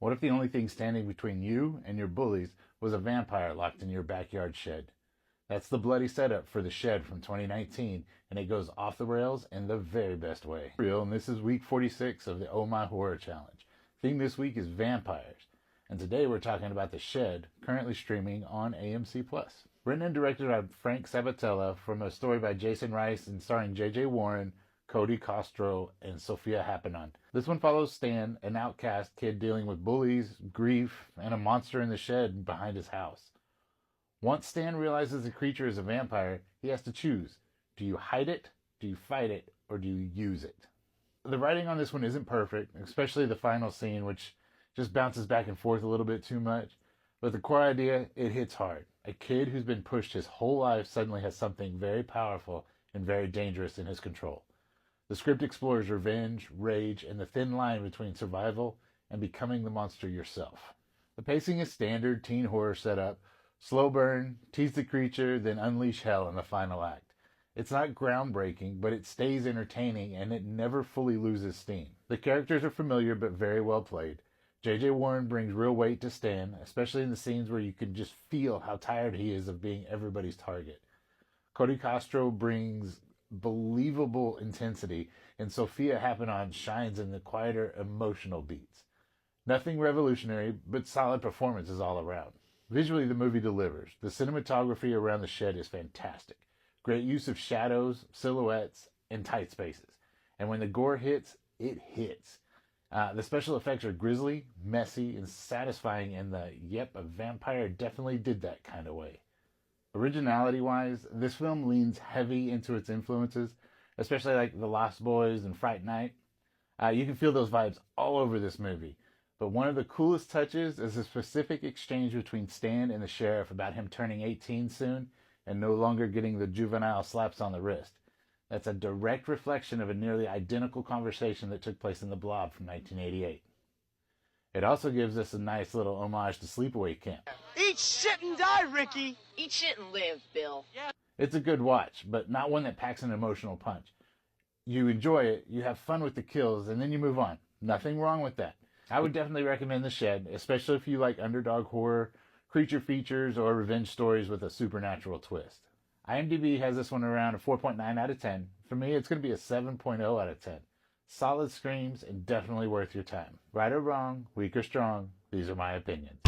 What if the only thing standing between you and your bullies was a vampire locked in your backyard shed? That's the bloody setup for The Shed from 2019, and it goes off the rails in the very best way. Real, and this is week 46 of the Oh My Horror Challenge. Theme this week is vampires, and today we're talking about The Shed, currently streaming on AMC+. Written and directed by Frank Sabatella from a story by Jason Rice and starring J.J. Warren, Cody Castro, and Sophia Happenon. This one follows Stan, an outcast kid dealing with bullies, grief, and a monster in the shed behind his house. Once Stan realizes the creature is a vampire, he has to choose. Do you hide it, do you fight it, or do you use it? The writing on this one isn't perfect, especially the final scene, which just bounces back and forth a little bit too much. But the core idea, it hits hard. A kid who's been pushed his whole life suddenly has something very powerful and very dangerous in his control. The script explores revenge, rage, and the thin line between survival and becoming the monster yourself. The pacing is standard teen horror setup. Slow burn, tease the creature, then unleash hell in the final act. It's not groundbreaking, but it stays entertaining and it never fully loses steam. The characters are familiar but very well played. J.J. Warren brings real weight to Stan, especially in the scenes where you can just feel how tired he is of being everybody's target. Cody Castro brings believable intensity, and Sophia Happenon shines in the quieter emotional beats. Nothing revolutionary, but solid performances all around. Visually, the movie delivers. The cinematography around the shed is fantastic. Great use of shadows, silhouettes, and tight spaces. And when the gore hits, it hits. The special effects are grisly, messy, and satisfying in the, yep, a vampire definitely did that kind of way. Originality-wise, this film leans heavy into its influences, especially like The Lost Boys and Fright Night. You can feel those vibes all over this movie. But one of the coolest touches is a specific exchange between Stan and the sheriff about him turning 18 soon and no longer getting the juvenile slaps on the wrist. That's a direct reflection of a nearly identical conversation that took place in The Blob from 1988. It also gives us a nice little homage to Sleepaway Camp. Eat shit and die, Ricky! Eat shit and live, Bill. Yeah. It's a good watch, but not one that packs an emotional punch. You enjoy it, you have fun with the kills, and then you move on. Nothing wrong with that. I would definitely recommend The Shed, especially if you like underdog horror, creature features, or revenge stories with a supernatural twist. IMDb has this one around a 4.9 out of 10. For me, it's going to be a 7.0 out of 10. Solid screams and definitely worth your time. Right or wrong, weak or strong, these are my opinions.